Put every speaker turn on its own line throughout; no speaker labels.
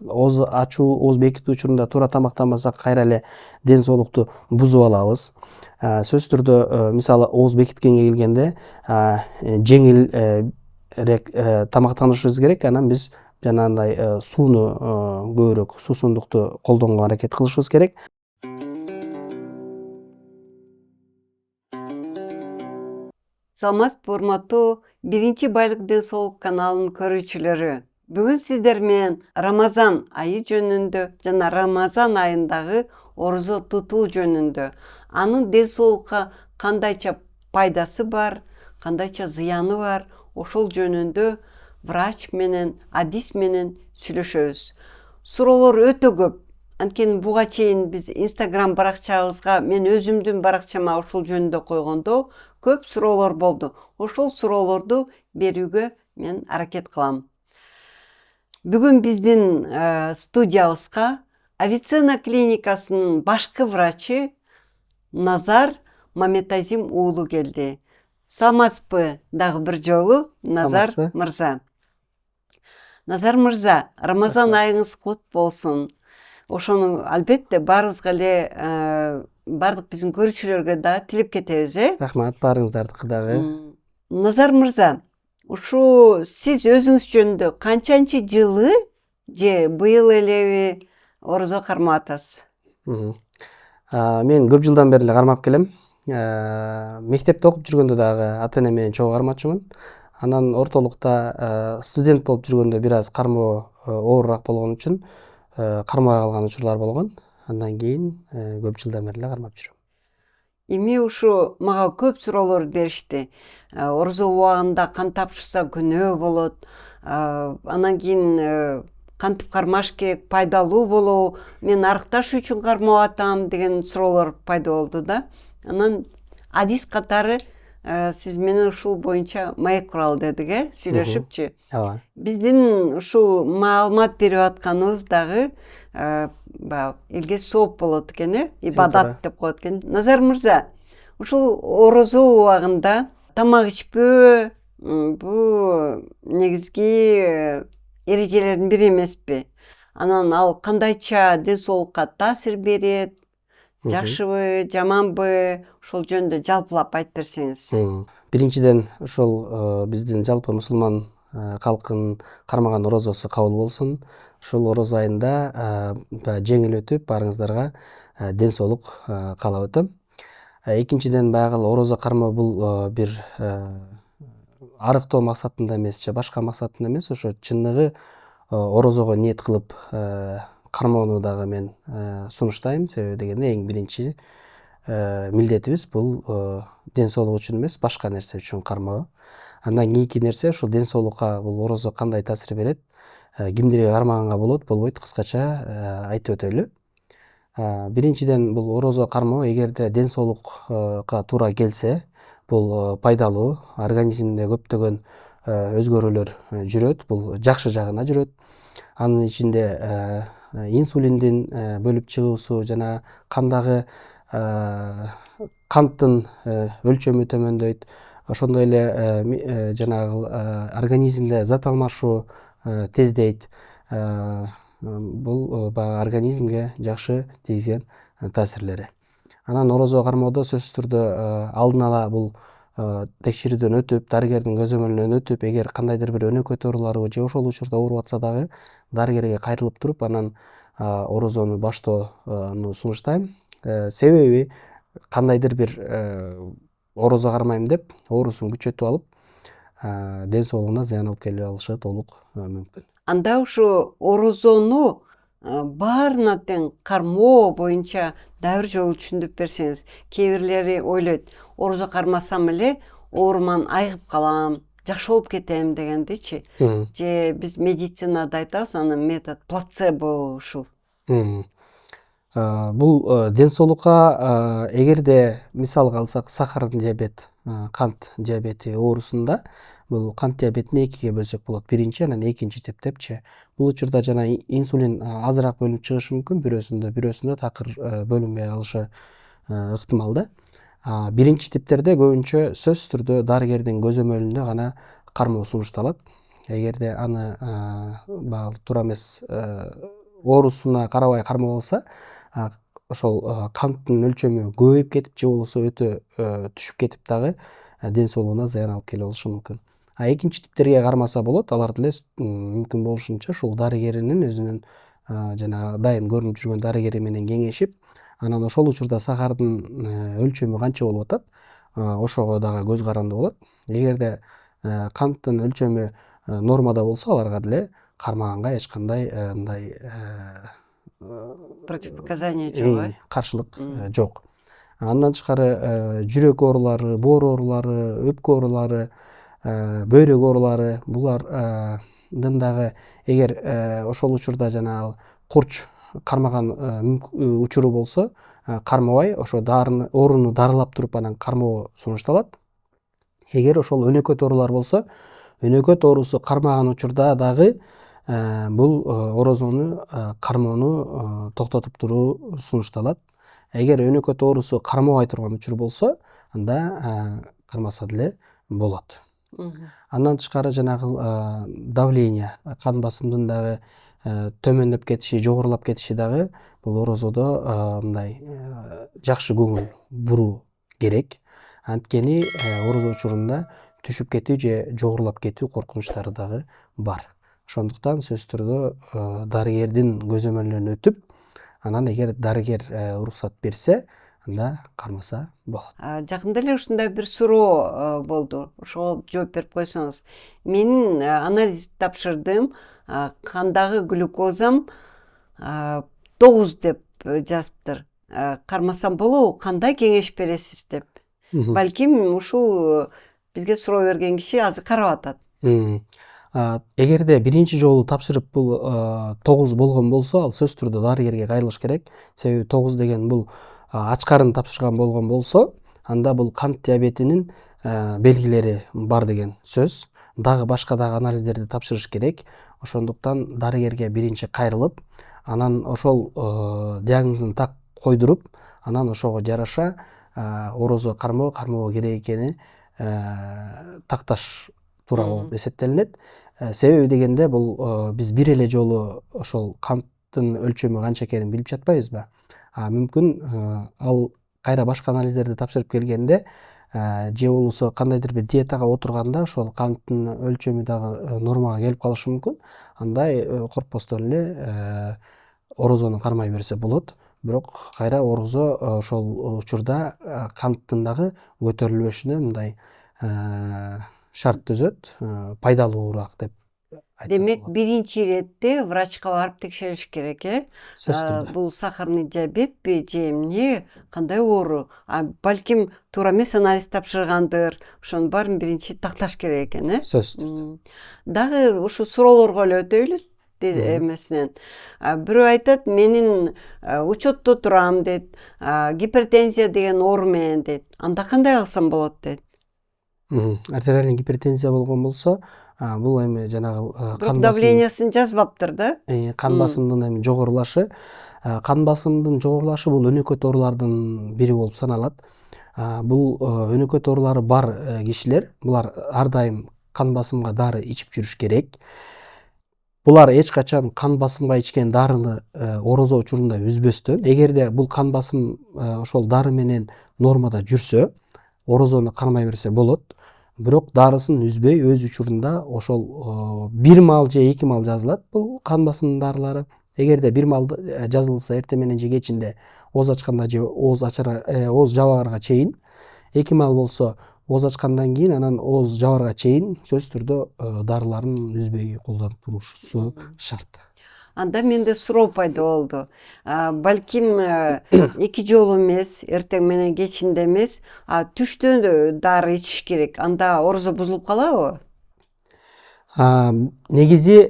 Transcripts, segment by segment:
ооз ачуу, ооз бекитүү учурунда туура тамактанбасак кайра эле ден соолукту бузуп алабыз. Сөзсүз түрдө мисалы ооз бекиткенге келгенде жеңилирээк тамактанышыбыз керек. Анан биз жанагындай сууну көбүрөөк суусундукту колдонууга аракет кылышыбыз керек.
Саламатсызбы урматтуу биринчи байлык ден соолук каналынын көрүүчүлөрү. Бүгүн сиздер менен Рамазан айы жөнүндө жана Рамазан айындагы орозо тутуу жөнүндө, анын ден соолукка кандайча пайдасы бар, кандайча зыяны бар, ошол жөнүндө врач менен, адис менен сүйлөшөбүз. Суроолор өтө көп. Анткени буга чейин биз Instagram баракчабызга, мен өзүмдүн баракчама ошол жөнүндө койгондо көп суроолор болду. Ошол суроолорду берүүгө мен аракет кылам. Бүгүн биздин студиябызга Авиценна клиникасынын башкы врачы Назар Маметазим уулу келди. Саламатсызбы дагы бир жолу, Назар мырза. Назар мырза, Рамазан айыңыз кут болсун. Ошону албетте баарыбызга эле бардык биздин көрүүчүлөргө да тилеп кетебиз,
Рахмат, баарыңыздардыкы дагы.
Назар мырза, ушу сиз өзүңүз жөнүндө канчанчы жылы же быйыл элеби орозо кармап атасыз?
Мен көп жылдан бери эле кармап келем. Мектепте окуп жүргөндө дагы ата эне менен чогуу кармачумун. Анан ортолукта студент болуп жүргөндө бир аз кармоо оорураак болгон үчүн кармабай калган учурлар болгон. Андан кийин көп жылдан бери эле кармап жүрөм.
Эми ушу мага көп суроолор беришти. Орозо убагында кан тапшырса күнөө болот. Анан кийин кантип кармаш керек, пайдалуу болобу? Мен арыкташ үчүн кармап атам деген суроолор пайда болду да. Анан адис катары сиз менен ушул боюнча маек куралы дедик, сүйлөшүпчү.
Ооба.
Биздин ушул маалымат берип атканыбыз дагы баягы элге сооп болот экен, ибадат деп коет экен. Назар мырза, ушул орозо убагында тамак ичпөө бул негизги эрежелердин бири эмеспи? Анан ал кандайча ден соолукка таасир берет? Жакшыбы, жаманбы? Ошол жөнүндө жалпылап айтып берсеңиз.
Биринчиден ушул биздин жалпы мусулман калкынын кармаган орозосу кабыл болсун. Ушул орозо айында жеңил өтүп, баарыңыздарга ден соолук каалап өтөм. Экинчиден, баягы орозо кармоо бул бир арыктоо максатында эмес же башка максатында эмес, ошо чындыгы орозого ниет кылып кармоону дагы мен сунуштайм. Себеби дегенде эң биринчи милдетибиз бул ден соолук үчүн эмес, башка нерсе үчүн кармоо. Андан кийинки нерсе ушул ден соолукка бул орозо кандай таасир берет, кимдерге кармаганга болот, болбойт, кыскача айтып өтөлү. Биринчиден, бул орозо кармоо эгерде ден соолукка туура келсе, бул пайдалуу, организмде көптөгөн өзгөрүүлөр жүрөт, бул жакшы жагына жүрөт. Анын ичинде инсулиндин бөлүп чыгуусу жана кандагы канттын өлчөмү төмөндөйт. Ошондой эле жанагы организмде зат алмашуу тездейт. Бул баягы организмге жакшы тийгизген таасирлери. Анан орозо кармоодо сөзсүз түрдө алдын ала бул текшерүүдөн өтүп, дарыгердин көзөмөлүнөн өтүп, эгер кандайдыр бир өнөкөт оорулары же ошол учурда ооруп атса дагы дарыгерге кайрылып туруп, анан орозону баштоону сунуштайм. Себеби кандайдыр бир орозо кармайм деп оорусун күчөтүп алып, ден соолугуна зыян алып келип алышы толук мүмкүн.
Анда ушу орозону баарына тең кармоо боюнча дагы бир жолу түшүндүрүп берсеңиз. Кээ бирлери ойлойт, орозо кармасам эле ооруман айыгып калам, жакшы болуп кетем дегендичи. Же биз медицинада айтабыз, анын метод плацебо ушул.
Бул ден соолукка эгерде мисалга алсак, сахардын диабет, кант диабети оорусунда бул кант диабетин экиге бөлсөк болот. Биринчи, анан экинчи типтепчи. Бул учурда жана инсулин азыраак бөлүнүп чыгышы мүмкүн, бирөөсүндө такыр бөлүнбөй калышы ыктымал да. Биринчи типтерде көбүнчө сөзсүз түрдө дарыгердин көзөмөлүндө гана кармоо сунушталат. эгерде аны баягы туура эмес оорусуна карабай кармап алса, ошол канттын өлчөмү көбөйүп кетип же болбосо өтө түшүп кетип дагы ден соолугуна зыян алып келе болушу мүмкүн. Экинчи типтерге кармаса болот, алар деле мүмкүн болушунча ушул дарыгеринин өзүнүн жанагы дайым көрүнүп жүргөн дарыгери менен кеңешип, анан ошол учурда сахардын өлчөмү канча болуп атат, ошого дагы көз каранды болот. Эгерде канттын өлчөмү нормада болсо, аларга деле кармаганга эч кандай мындай
Противопоказания жок,
каршылык жок. Андан тышкары жүрөк оорулары, боор оорулары, өпкө оорулары, бөйрөк оорулары булардын дагы эгер ошол учурда жанагы курч кармаган учуру болсо, кармабай ошо ооруну дарылап туруп анан кармоо сунушталат. Эгер ошол өнөкөт оорулар болсо, өнөкөт оорусу кармаган учурда дагы бул орозону кармоону токтотуп туруу сунушталат. Эгер өнөкөт оорусу кармабай турган учур болсо, анда кармаса деле болот. Андан тышкары жанагы давление, кан басымдын дагы төмөндөп кетиши, жогорулап кетиши дагы бул орозодо мындай жакшы көңүл буруу керек. Анткени орозо учурунда түшүп кетүү же жогорулап кетүү коркунучтары дагы бар. Ошондуктан сөзсүз түрдө дарыгердин көзөмөлүнөн өтүп, анан эгер дарыгер уруксат берсе, анда кармаса болот.
Жакында эле ушундай бир суроо болду. Ошого жооп берип койсоңуз. Менин анализ тапшырдым. Кандагы глюкозам 9 деп жазыптыр. Кармасам болобу? Кандай кеңеш бересиз деп. Балким ушул бизге суроо берген киши азыр карап атат.
Эгерде биринчи жолу тапшырып бул 9 болгон болсо, ал сөзсүз түрдө дарыгерге кайрылыш керек. Себеби 9 деген бул ачкарын тапшырган болгон болсо, анда бул кант диабетинин белгилери бар деген сөз. Дагы башка дагы анализдерди тапшырыш керек. Ошондуктан дарыгерге биринчи кайрылып, анан ошол диагнозун так койдуруп, анан ошого жараша орозо кармоо керек экени такташ туура болуп эсептелинет. Себеби дегенде бул биз бир эле жолу ошол канттын өлчөмү канча экенин билип жатпайбызбы? Мүмкүн ал кайра башка анализдерди тапшырып келгенде же болбосо кандайдыр бир диетага отурганда ошол канттын өлчөмү дагы нормага келип калышы мүмкүн. Андай коркпостон эле орозону кармай берсе болот. Бирок кайра орозо ошол учурда канттын дагы көтөрүлбөшүнө мындай шарт түзөт, пайдалуураак деп айтсак болот.
Демек, биринчи иретте врачка барып текшериш керек,
Сөзсүз түрдө.
Бул сахарный диабетпи же эмне, кандай оору? Балким туура эмес анализ тапшыргандыр. Ошонун баарын биринчи такташ керек экен,
Сөзсүз түрдө.
Дагы ушу суроолорго эле өтөйлү эмесинен. Бирөө айтат, менин учетто турам дейт, гипертензия деген оору менен дейт. Анда кандай кылсам болот дейт.
Артериальный гипертензия болгон болсо, бул эми жанагы кан
давлениясын жазбаптыр да?
Кан басымдын эми жогорулашы. Кан басымдын жогорулашы бул өнөкөт оорулардын бири болуп саналат. Бул өнөкөт оорулары бар кишилер, булар ар дайым кан басымга дары ичип жүрүш керек. Булар эч качан кан басымга ичкен дарыны орозо учурунда үзбөстөн, эгерде бул кан басым ошол дары менен нормада жүрсө, орозону кармай берсе болот. Бирок дарысын үзбөй өз учурунда ошол 1 маал же 2 маал жазылат бул кан басымдын дарылары. Эгерде 1 маал жазылса, эртең менен же кечинде ооз ачканда же ооз жабаарга чейин, 2 маал болсо ооз ачкандан кийин, анан ооз жабаарга чейин сөзсүз түрдө дарыларын үзбөй колдонуп турушусу шарт.
Анда менде суроо пайда болду. Балким 2 жолу эмес, эртең менен кечинде эмес, түштө дары ичиш керек. Анда орозо бузулуп калабы?
Негизи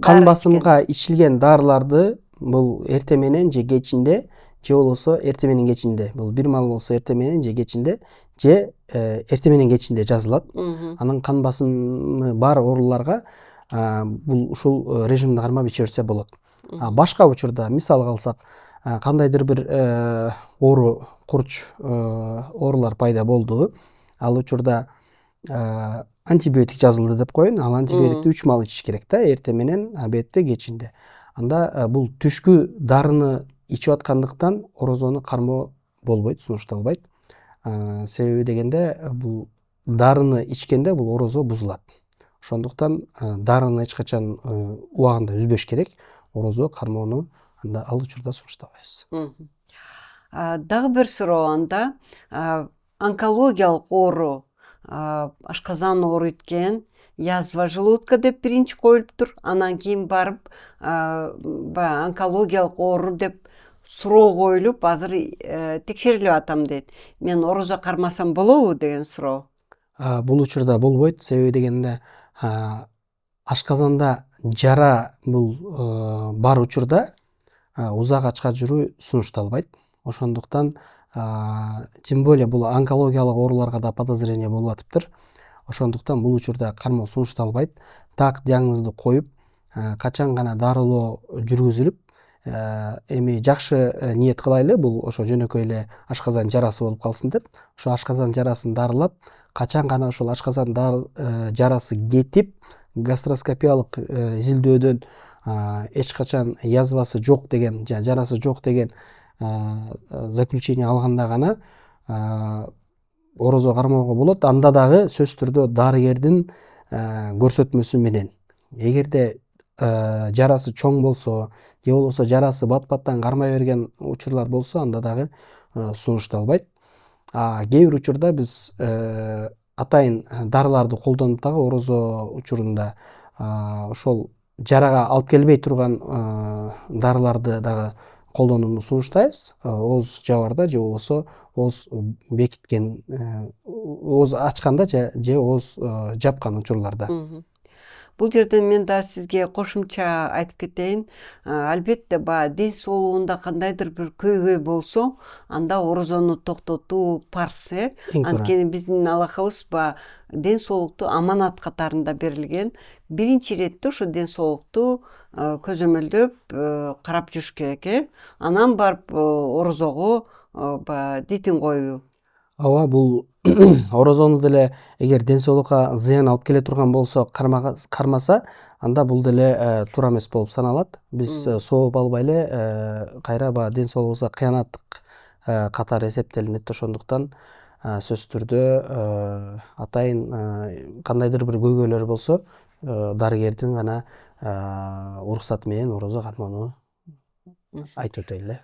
кан басымга ичилген дарыларды бул эртең менен же кечинде, же болбосо эртең менен кечинде, бул 1 маал болсо эртең менен же кечинде, же эртең менен кечинде жазылат. Анан кан басымы бар ооруларга бул ушул режимди кармап иче берсе болот. Башка учурда мисалга алсак, кандайдыр бир оору, курч оорулар пайда болду. Ал учурда антибиотик жазылды деп коеюн. Ал антибиотикти 3 маал ичиш керек да, эртең менен, обедте, кечинде. Анда бул түшкү дарыны ичип аткандыктан орозону кармоо болбойт, сунушталбайт. Себеби дегенде бул дарыны ичкенде бул орозо бузулат. Ошондуктан дарыны эч качан убагында үзбөш керек. Орозо кармоону анда ал учурда сунуштабайбыз.
Дагы бир суроо анда, онкологиялык оору, ашказан ооруйт экен, язва желудка деп биринчи коюлуптур. Анан кийин барып баягы онкологиялык оору деп суроо коюлуп, азыр текшерилип атам дейт. Мен орозо кармасам болобу деген суроо.
Бул учурда болбойт. Себеби дегенде ашказанда жара бул бар учурда узак ачка жүрүү сунушталбайт. Ошондуктан тем более бул онкологиялык ооруларга да подозрение болуп атыптыр. Ошондуктан бул учурда кармоо сунушталбайт. Так диагнозду коюп, качан гана дарылоо жүргүзүлүп, эми жакшы ниет кылайлы, бул ошо жөнөкөй эле ашказан жарасы болуп калсын деп, ошо ашказан жарасын дарылап, качан гана ошол ашказан жарасы кетип, гастроскопиялык изилдөөдөн эч качан язвасы жок деген, жарасы жок деген заключение алганда гана орозо кармоого болот. Анда дагы сөзсүз түрдө дарыгердин көрсөтмөсү менен. Эгерде жарасы чоң болсо, же болбосо жарасы бат-баттан кармай берген учурлар болсо, анда дагы сунушталбайт. Кээ бир учурда биз атайын дарыларды колдонуп дагы орозо учурунда ошол жарага алып келбей турган дарыларды дагы колдонууну сунуштайбыз. Ооз жабарда же болбосо ооз бекиткен, ооз ачканда же ооз жапкан учурларда.
Бул жерден мен да сизге кошумча айтып кетейин. Албетте баягы ден соолугунда кандайдыр бир көйгөй болсо, анда орозону токтотуу парз. Анткени биздин алакабыз баягы ден соолукту аманат катарында берилген. Биринчи иретте ошо ден соолукту көзөмөлдөп карап жүрүш керек. Анан барып орозого баягы дитин коюу.
Ооба, бул орозону деле эгер ден соолукка зыян алып келе турган болсо, кармаса, анда бул деле туура эмес болуп саналат. Биз сооп албай эле кайра баягы ден соолугубузга кыянаттык катары эсептелинет. Ошондуктан сөзсүз түрдө атайын кандайдыр бир көйгөйлөр болсо, дарыгердин гана уруксаты менен орозо кармоону айтып өтөйлү.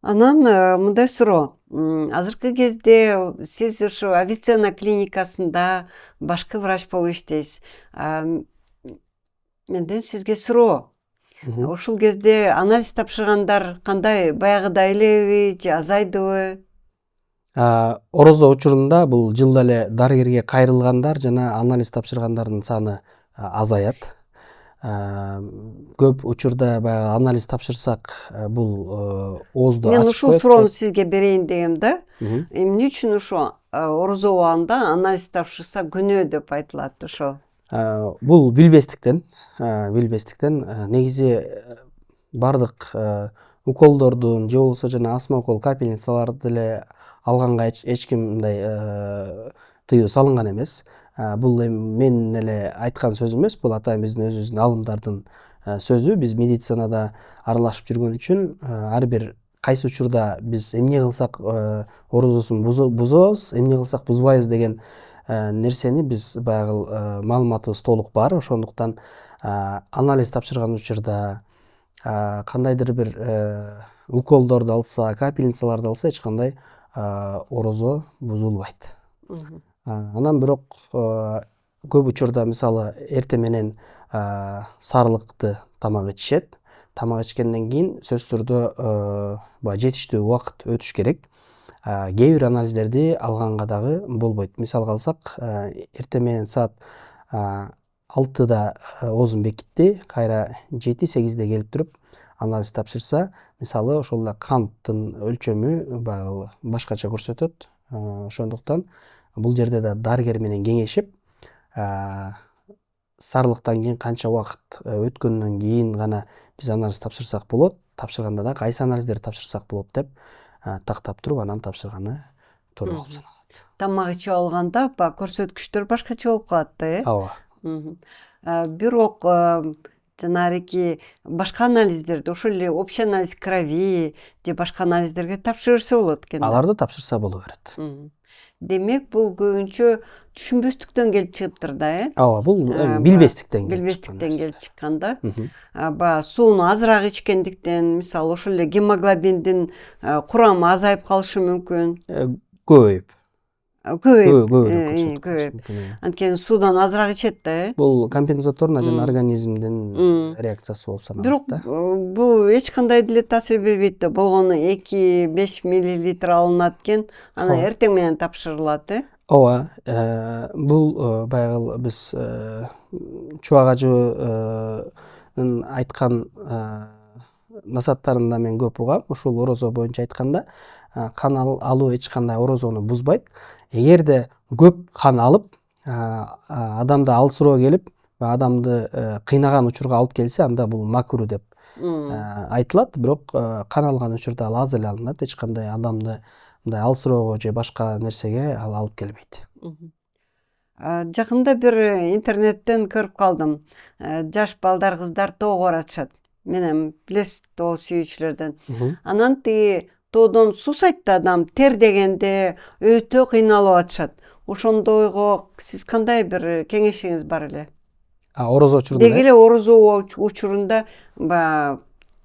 Анан мындай суроо. Азыркы кезде сиз ушу Авиценна клиникасында башкы врач болуп иштейсиз. Менден сизге суроо. Ушул кезде анализ тапшыргандар кандай, баягыдай элеби же азайдыбы?
Орозо учурунда бул жылда эле дарыгерге кайрылгандар жана анализ тапшыргандардын саны азаят. Көп учурда баягы анализ тапшырсак, бул оозду
Мен
ачып
ушул
коет.
суроону сизге берейин дегем да. Эмне үчүн ошо орозо убагында анализ тапшырса күнөө деп айтылат ошол?
Бул билбестиктен, негизи бардык уколдордун же болбосо жана астма укол капельницаларды деле алганга эч ким мындай тыюу салынган эмес. Бул эми мен эле айткан сөз эмес, бул атайын биздин өзүбүздүн алымдардын сөзү. Биз медицинада аралашып жүргөн үчүн ар бир кайсы учурда биз эмне кылсак орозосун бузобуз, эмне кылсак бузбайбыз деген нерсени биз баягы маалыматыбыз толук бар. Ошондуктан анализ тапшырган учурда кандайдыр бир уколдорду алса, капельницаларды алса, эч кандай орозо бузулбайт. Анан бирок көп учурда мисалы эртең менен сарылыкты тамак ичишет. Тамак ичкенден кийин сөзсүз түрдө баягы жетиштүү убакыт өтүш керек. Кээ бир анализдерди алганга дагы болбойт. Мисалга алсак, эртең менен саат 6-да оозун бекитти, кайра 7-8-де келип туруп анализ тапшырса, мисалы ошол эле канттын өлчөмү баягы башкача көрсөтөт. Ошондуктан бул жерде да дарыгер менен кеңешип, сарылыктан кийин канча убакыт өткөндөн кийин гана биз анализ тапшырсак болот, тапшырганда да кайсы анализдерди тапшырсак болот деп тактап туруп анан тапшырганы туура болуп саналат.
Тамак ичип алганда баягы көрсөткүчтөр башкача болуп калат да, э?
ооба.
Бирок жанагы башка анализдерди, ошол эле общий анализ крови же башка анализдерге тапшырса болот экен да.
Аларды тапшырса боло берет.
Демек бул көбүнчө түшүнбөстүктөн келип чыгыптыр да, э?
Ооба, бул
Баягы
билбестиктен келип чыккан
билбестиктен
нерсе.
келип чыккан да.
Мгм.
Баягы сууну азыраак ичкендиктен, мисалы ошол эле гемоглобиндин курамы азайып калышы мүмкүн.
Көбөйүп.
Көбөйүп,
Көбүрөөк көрсөтүп калышы
көбөйүп.
мүмкүн.
Анткени суудан азыраак ичет да, э?
Бул компенсаторно жана организмдин реакциясы болуп саналат
Бирок
да.
бул эч кандай деле таасир бербейт да. Болгону 2-5 миллилитр алынат экен, анан
Ооба.
эртең менен тапшырылат, э?
Ооба, бул баягы биз Чубак ажыбынын айткан насааттарында мен көп угам. Ушул орозо боюнча айтканда, кан алуу эч кандай орозону бузбайт. Эгерде көп кан алып, адамда алсыроо келип, адамды кыйнаган учурга алып келсе, анда бул макру деп айтылат. Бирок кан алган учурда ал аз эле алынат. Эч кандай адамды мындай алсыроого же башка нерсеге ал алып келбейт.
Жакында бир интернеттен көрүп калдым. Жаш балдар, кыздар тоого баратышат. Менен билесиз, тоо сүйүүчүлөрдөн. Анан тиги тоодон суусайт да адам, тер дегенде өтө кыйналып атышат. Ошондойго сиз кандай бир кеңешиңиз бар эле?
Орозо учурунда
Деги эле орозо учурунда баягы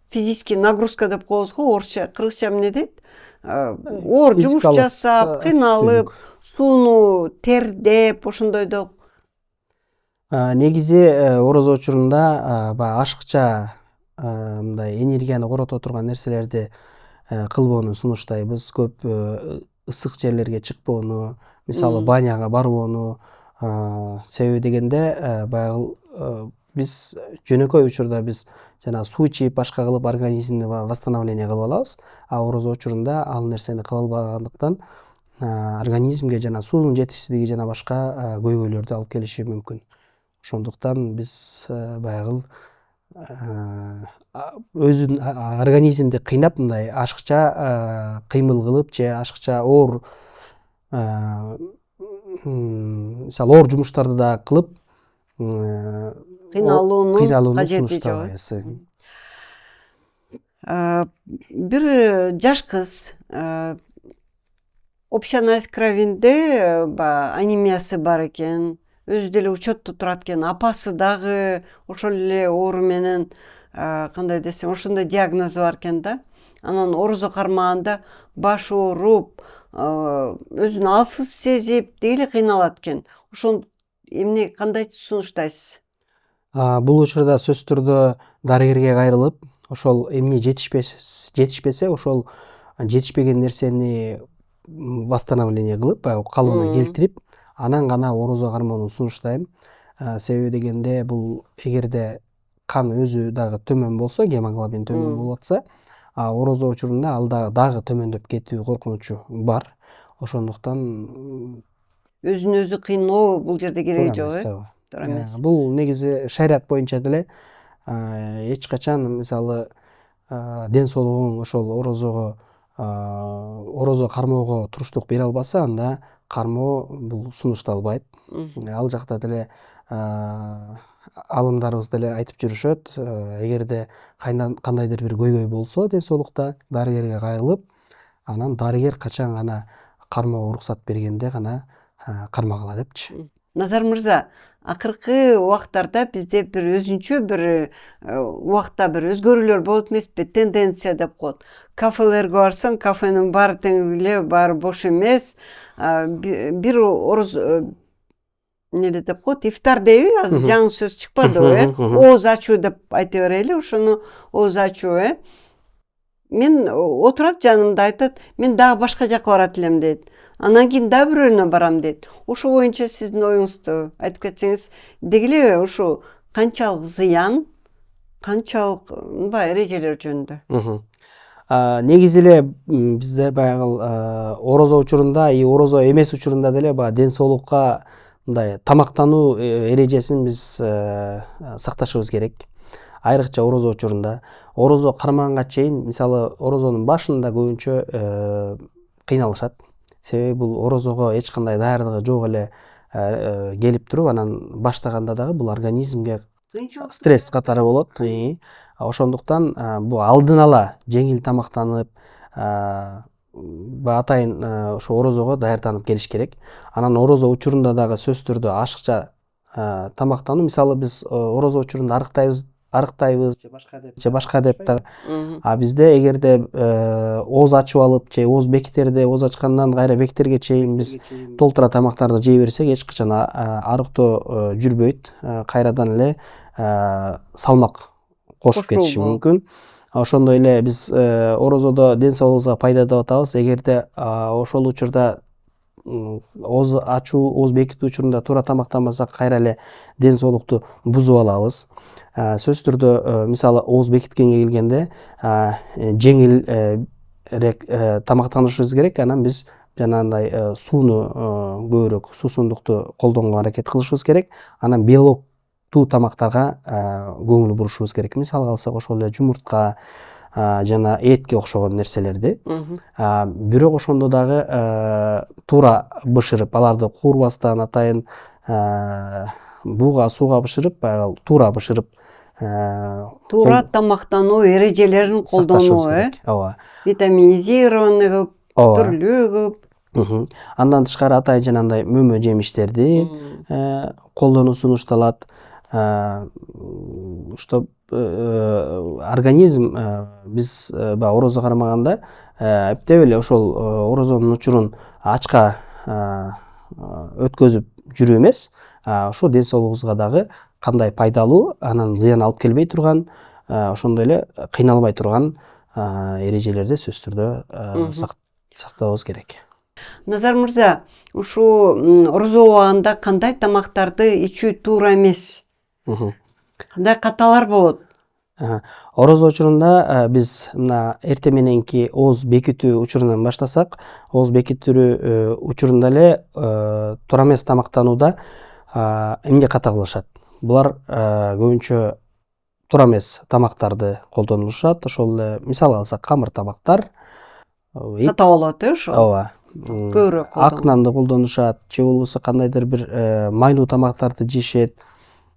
физический нагрузка деп коебуз го, орусча, кыргызча эмне дейт? Оор жумуш жасап, кыйналып, сууну тердеп, ошондойдо.
Негизи орозо учурунда баягы ашыкча мындай энергияны корото турган нерселерди кылбоону сунуштайбыз. Көп ысык жерлерге чыкпоону, мисалы баняга барбоону. Себеби дегенде баягы биз жөнөкөй учурда биз жана суу ичип, башка кылып организмди восстановление кылып алабыз. Орозо учурунда ал нерсени кыла албагандыктан организмге жана суунун жетишсиздиги жана башка көйгөйлөрдү алып келиши мүмкүн. Ошондуктан биз баягы өзүн организмди кыйнап, мындай ашыкча кыймыл кылып же ашыкча оор мисалы оор жумуштарды да кылып кыйналууну сунуштабайбыз.
Бир жаш кыз общий анализ кровинде баягы анемиясы бар экен, өзү деле учетто турат экен, апасы дагы ошол эле оору менен кандай десем, ошондой диагнозу бар экен да. Анан орозо кармаганда башы ооруп, өзүн алсыз сезип, деги эле кыйналат экен. Ошол эмне кандай сунуштайсыз?
Бул учурда сөзсүз түрдө дарыгерге кайрылып, ошол эмне жетишпесе, ошол жетишпеген нерсени восстановление кылып, баягы калыбына келтирип, анан гана орозо кармоону сунуштайм. Себеби дегенде бул эгерде кан өзү дагы төмөн болсо, гемоглобин төмөн болуп атса, орозо учурунда ал дагы төмөндөп кетүү коркунучу бар. Ошондуктан
өзүн өзү кыйноо бул жерде кереги жок, э? Туура эмес.
Бул негизи шарият боюнча деле эч качан мисалы ден соолугуң ошол орозо кармоого туруштук бере албаса, анда кармоо бул сунушталбайт. Ал жакта деле алымдарыбыз деле айтып жүрүшөт, эгерде кандайдыр бир көйгөй болсо ден соолукта, дарыгерге кайрылып, анан дарыгер качан гана кармоого уруксат бергенде гана кармагыла депчи.
Назар мырза, акыркы убактарда бизде бир өзүнчө бир убакта бир өзгөрүүлөр болот эмеспи? Тенденция деп коет. Кафелерге барсаң, кафенин баары тең эле, баары бош эмес. Бир эмне деп коет? Ифтар дейби? Азыр жаңы сөз чыкпадыбы, э? Ооз ачуу деп айта берели, ошону ооз ачуу, э? Мен отурат жанымда, айтат, мен дагы башка жака барат элем дейт. Анан кийин дагы бирөөнө барам дейт. Ошол боюнча сиздин оюңузду айтып кетсеңиз, деги эле ушу канчалык зыян, канчалык эрежелер жөнүндө?
Негизи эле бизде баягы орозо учурунда и орозо эмес учурунда деле баягы ден соолукка мындай тамактануу эрежесин биз сакташыбыз керек. Айрыкча орозо учурунда. Орозо кармаганга чейин, мисалы, орозонун башында көбүнчө кыйналышат. Себеби бул орозого эч кандай даярдыгы жок эле келип туруп анан баштаганда дагы бул организмге стресс катары болот. Ошондуктан бул алдын ала жеңил тамактанып, атайын ошо орозого даярданып келиш керек. Анан орозо учурунда дагы сөзсүз түрдө ашыкча тамактануу, мисалы биз орозо учурунда арыктайбыз же башка деп дагы. Бизде эгерде ооз ачып алып же ооз бекитерде ооз ачкандан кайра бекитерге чейин биз толтура тамактарды жей берсек эч качан арыктоо жүрбөйт, кайрадан эле салмак кошуп кетиши мүмкүн. Ошондой эле биз орозодо ден соолугубузга пайда деп атабыз. Эгерде ошол учурда ооз ачуу, ооз бекитүү учурунда туура тамактанбасак, кайра эле ден соолукту бузуп алабыз. Сөзсүз түрдө мисалы ооз бекиткенге келгенде жеңилирээк тамактанышыбыз керек. Анан биз жанагындай сууну көбүрөөк, суусундукту колдонго аракет кылышыбыз керек. Анан белоктуу тамактарга көңүл бурушубуз керек. Мисалга алсак ошол эле жумуртка жана этке окшогон нерселерди. Бирок ошондо дагы туура бышырып, аларды куурбастан, атайын бууга, сууга бышырып, баягы туура бышырып,
туура тамактануу эрежелерин колдонуу,
ооба,
витаминизированный кылып, түрлүү кылып.
Андан тышкары атайын жанагындай мөмө жемиштерди колдонуу сунушталат. Чтоб организм биз баягы орозо кармаганда эптеп эле ошол орозонун учурун ачка өткөзүп жүрүү эмес, ошо ден соолугубузга дагы кандай пайдалуу, анан зыян алып келбей турган, ошондой эле кыйналбай турган эрежелерди сөзсүз түрдө сактабыбыз керек.
Назар мырза, ушул орозо убагында кандай тамактарды ичүү туура эмес? Кандай каталар болот?
Орозо учурунда биз мына эртең мененки ооз бекитүү учурунан баштасак, ооз бекитүү учурунда эле туура эмес тамактанууда эмне ката кылышат? Булар көбүнчө туура эмес тамактарды колдонулушат. Ошол эле мисал алсак камыр тамактар
ката болот, ошол?
Ооба.
Көбүрөөк
Ак нанды колдонушат, же болбосо кандайдыр бир майлуу тамактарды жешет,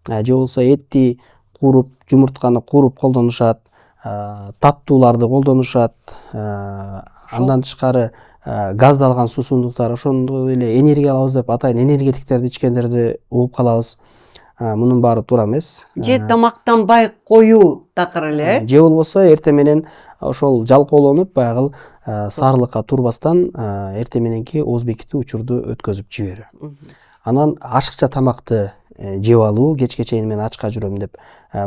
же болбосо этти кууруп, жумуртканы кууруп колдонушат, таттууларды колдонушат. Андан тышкары газдалган суусундуктар, ошондой эле энергия алабыз деп атайын энергетиктерди ичкендерди угуп калабыз. Мунун баары туура эмес.
Же тамактанбай коюу такыр эле.
Же болбосо эртең менен ошол жалкоолонуп, баягы саарылыкка турбастан эртең мененки ооз бекитүү учурду өткөзүп жиберүү. Анан ашыкча тамакты жеп алуу, кечке чейин мен ачка жүрөм деп.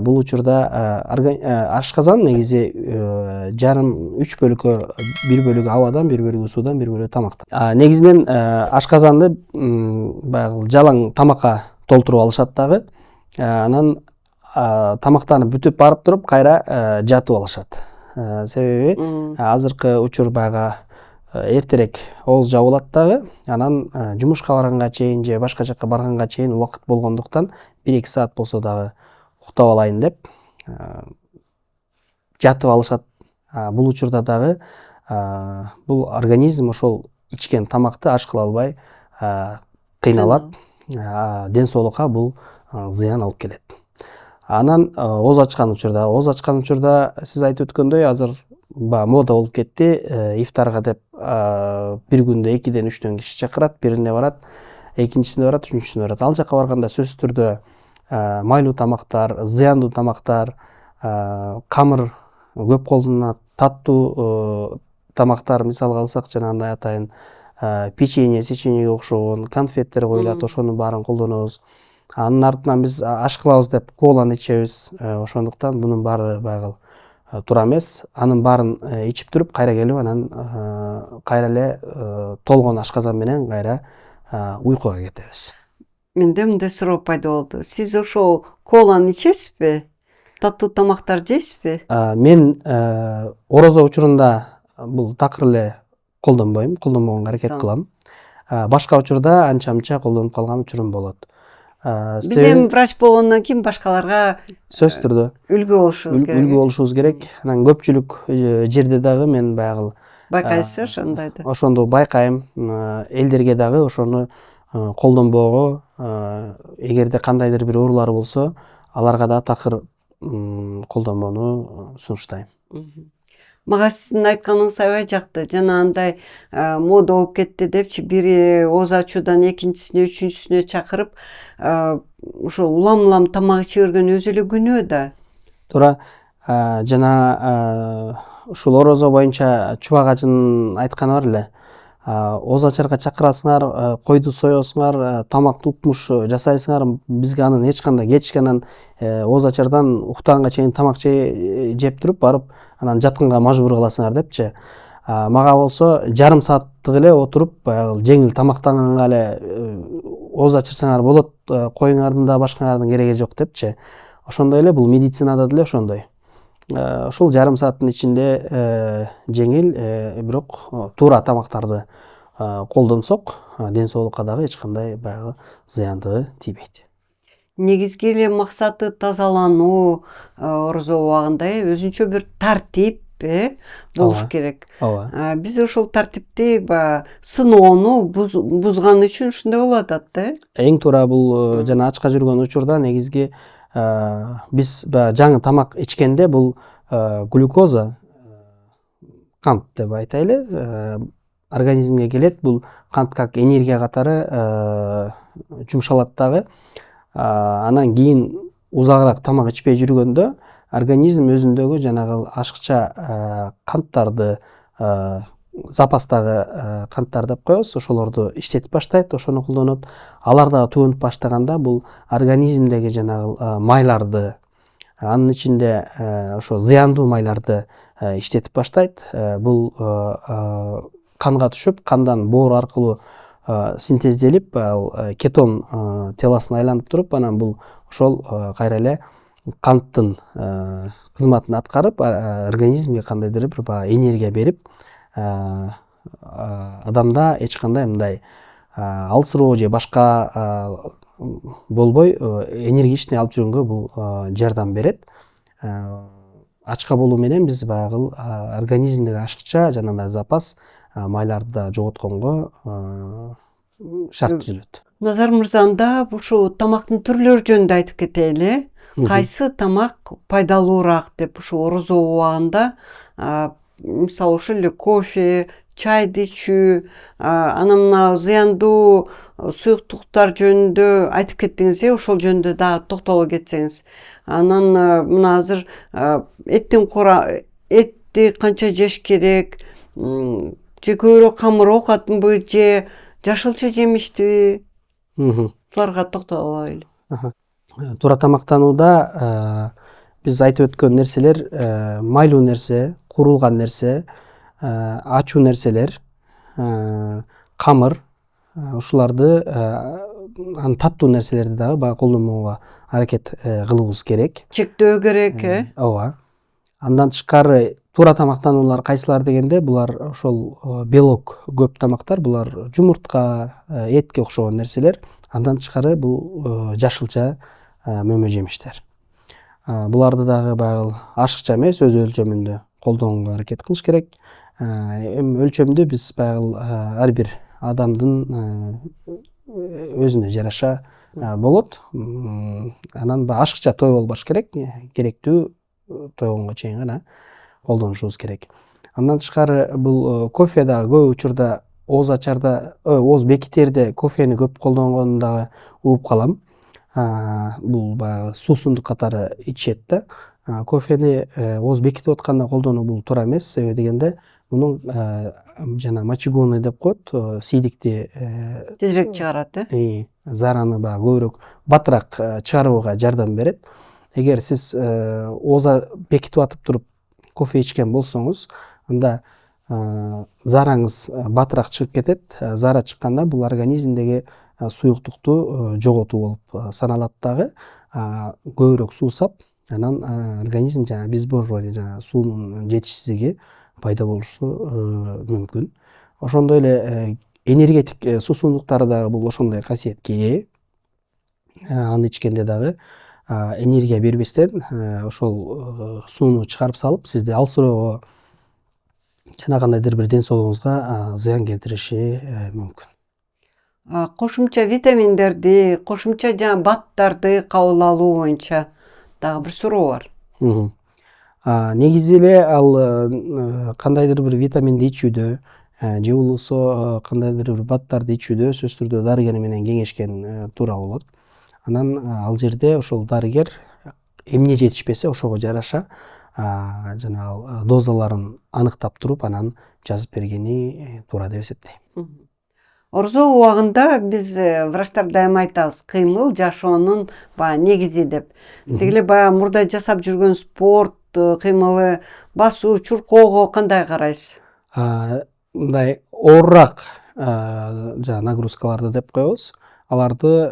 Бул учурда ашказан негизи жарым 3 бөлүккө, 1 бөлүгү абадан, 1 бөлүгү суудан, 1 бөлүгү тамактан. Негизинен ашказанды баягы жалаң тамакка толтуруп алышат дагы. Анан тамактанып бүтүп барып туруп кайра жатып алышат. Себеби азыркы учур баягы эртерээк ооз жабылат дагы. Анан жумушка барганга чейин же башка жакка барганга чейин убакыт болгондуктан 1-2 саат болсо дагы уктап алайын деп жатып алышат. Бул учурда дагы бул организм ошол ичкен тамакты аш кыла албай кыйналат. Ден соолукка бул зыян алып келет. Анан ооз ачкан учурда сиз айтып өткөндөй азыр мода болуп кетти. Ифтарга деп бир күндө 2-ден 3төн киши чакырат, бирине барат, экинчисине барат, үчүнчүсүнө барат. Ал жака барганда сөзсүз түрдө майлуу тамактар, зыяндуу тамактар, камыр көп колдонулат, таттуу тамактар, мисалга алсак жанагындай атайын печеньеге окшогон конфеттер коюлат, ошонун баарын колдонобуз. Анын артынан биз аш кылабыз деп коланы ичебиз. Ошондуктан мунун баары баягы туура эмес. Анын баарын ичип туруп кайра келип анан кайра эле толгон ашказан менен кайра уйкуга кетебиз.
Менде мындай суроо пайда болду. Сиз ошол коланы ичесизби? Таттуу тамактар жейсизби?
Мен орозо учурунда бул такыр эле колдонбойм, колдонбогонго аракет кылам. Башка учурда анча-мынча колдонуп калган учурум болот.
Биз эми врач болгондон кийин башкаларга
сөзсүз түрдө
үлгү болушубуз керек.
үлгү болушубуз керек. Анан көпчүлүк жерде дагы мен баягы
Байкайсызбы ошондойду?
ошондо байкайм. Элдерге дагы ошону колдонбоого, эгерде кандайдыр бир оорулары болсо, аларга да такыр колдонбоону сунуштайм.
Мага сиздин айтканыңыз аябай жакты. Жана андай мода болуп кетти депчи, бири ооз ачуудан экинчисине, үчүнчүсүнө чакырып, ошо улам тамак иче берген өзү эле күнөө да.
Туура. Жана ушул орозо боюнча Чубак ажынын айтканы бар эле. Ооз ачарга чакырасыңар, койду соесуңар, тамакты укмуш жасайсыңар, бизге анын эч кандай кечке анан ооз ачардан уктаганга чейин тамак жеп туруп барып анан жатканга мажбур кыласыңар депчи. Мага болсо жарым сааттык эле отуруп баягы жеңил тамактанганга эле ооз ачырсаңар болот, коюңардын да башкаңардын кереги жок депчи. Ошондой эле бул медицинада деле ошондой. Ушул жарым сааттын ичинде жеңил, бирок туура тамактарды колдонсок, ден соолукка дагы эч кандай баягы зыяндыгы тийбейт.
Негизги эле максаты тазалануу орозо убагында өзүнчө бир тартип болуш керек.
Ооба.
Биз ошол тартипти баягы сыноону бузган үчүн ушундай болуп атат да.
Эң туура бул жана ачка жүргөн учурда негизги биз баягы жаңы тамак ичкенде бул глюкоза, кант деп айтайлы, организмге келет. Бул кант как энергия катары жумшалат дагы. Анан кийин узагыраак тамак ичпей жүргөндө организм өзүндөгү жанагы ашыкча канттарды, запастагы канттар деп коебуз, ошолорду иштетип баштайт, ошону колдонот. Алар дагы түгөнүп баштаганда бул организмдеги жанагы майларды, анын ичинде ошо зыяндуу майларды иштетип баштайт. Бул канга түшүп, кандан боор аркылуу синтезделип, кетон телосуна айланып туруп, анан бул ошол кайра эле канттын кызматын аткарып, организмге кандайдыр бир баягы энергия берип, адамда эч кандай мындай алсыроо же башка болбой энергичный алып жүргөнгө бул жардам берет. Ачка болуу менен биз баягы организмдеги ашыкча жана запас майларды да жоготконго шарт түзүлөт.
Назар мырза, анда ушу тамактын түрлөрү жөнүндө айтып кетели. Кайсы тамак пайдалуураак деп ушу орозо убагында, мисалы ушул эле кофе, чайды ичүү, анан мына зыяндуу суюктуктар жөнүндө айтып кеттиңиз, ошол жөнүндө дагы токтоло кетсеңиз. Анан мына азыр этти канча жеш керек, же көбүрөөк камыр оокатынбы, же жашылча жемиштиби? Буларга токтоло эле.
Туура тамактанууда биз айтып өткөн нерселер майлуу нерсе, куурулган нерсе, ачуу нерселер, камыр, ушуларды анан таттуу нерселерди дагы баягы колдонбоого аракет кылуубуз керек.
Чектөө керек,
Ооба. Андан тышкары туура тамактануулар кайсылар дегенде, булар ошол белок көп тамактар, булар жумуртка, этке окшогон нерселер. Андан тышкары бул жашылча мөмө жемиштер. Буларды дагы баягы ашыкча эмес, өз өлчөмүндө колдонууга аракет кылыш керек. Эми өлчөмдү биз баягы ар бир адамдын өзүнө жараша болот. Анан ашыкча той болбош керек, керектүү тойгонго чейин гана колдонушубуз керек. Андан тышкары бул кофе дагы көп учурда ооз ачарда, ооз бекитерде кофени көп колдонгонун дагы угуп калам. Бул баягы суусундук катары ичет да. Кофени ооз бекитип атканда колдонуу бул туура эмес. Себеби дегенде мунун жана мочегонный деп коет, сийдикти
тезирээк чыгарат,
зараны баягы көбүрөөк батыраак чыгарууга жардам берет. Эгер сиз ооза бекитип атып туруп кофе ичкен болсоңуз, анда зараңыз батыраак чыгып кетет. Зара чыкканда бул организмдеги суюктукту жоготуу болуп саналат дагы. Көбүрөөк суусап, анан организм жана безбожье, жана суунун жетишсиздиги пайда болушу мүмкүн. Ошондой эле энергетик суусундуктар дагы бул ошондой касиетке ээ. аны ичкенде дагы энергия бербестен ошол сууну чыгарып салып сизди алсыроого жана кандайдыр бир ден соолугуңузга зыян келтириши мүмкүн.
Кошумча витаминдерди, кошумча баттарды кабыл алуу боюнча дагы бир суроо бар.
Негизи эле ал кандайдыр бир витаминди ичүүдө же болбосо кандайдыр бир баттарды ичүүдө сөзсүз түрдө дарыгер менен кеңешкен туура болот. Анан ал жерде ошол дарыгер эмне жетишпесе ошого жараша жанагы дозаларын аныктап туруп анан жазып бергени туура деп эсептейм.
Орозо убагында биз врачтар дайыма айтабыз, кыймыл жашоонун баягы негизи деп. Деги эле баягы мурда жасап жүргөн спорт кыймылы, басуу, чуркоого кандай карайсыз?
Мындай оорураак нагрузкаларды деп коебуз. Аларды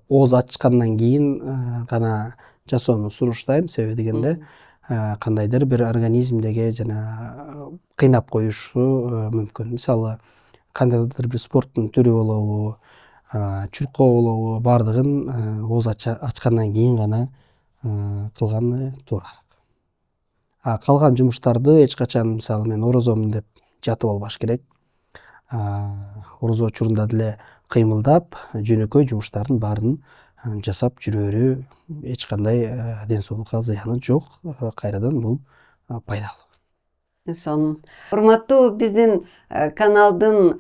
ооз ачкандан кийин гана жасоону сунуштайм. Себеби дегенде кандайдыр бир организмдеги кыйнап коюшу мүмкүн. Мисалы кандайдыр бир спорттун түрү болобу, чуркоо болобу, баардыгын ооз ачкандан кийин гана кылганы туурараак. Калган жумуштарды эч качан мисалы мен орозомун деп жатып албаш керек. Орозо учурунда деле кыймылдап, жөнөкөй жумуштардын баарын жасап жүрөрү эч кандай ден соолукка зыяны жок. Кайрадан бул пайдалуу.
Урматтуу биздин каналдын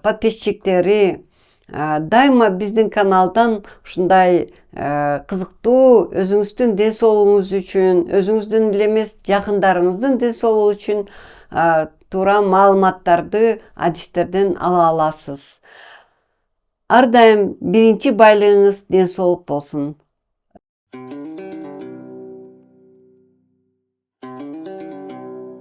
подписчиктери, дайыма биздин каналдан ушундай кызыктуу өзүңүздүн ден соолугуңуз үчүн, өзүңүздүн эле эмес жакындарыңыздын ден соолугу үчүн туура маалыматтарды адистерден ала аласыз. Ар дайым биринчи байлыгыңыз ден соолук болсун.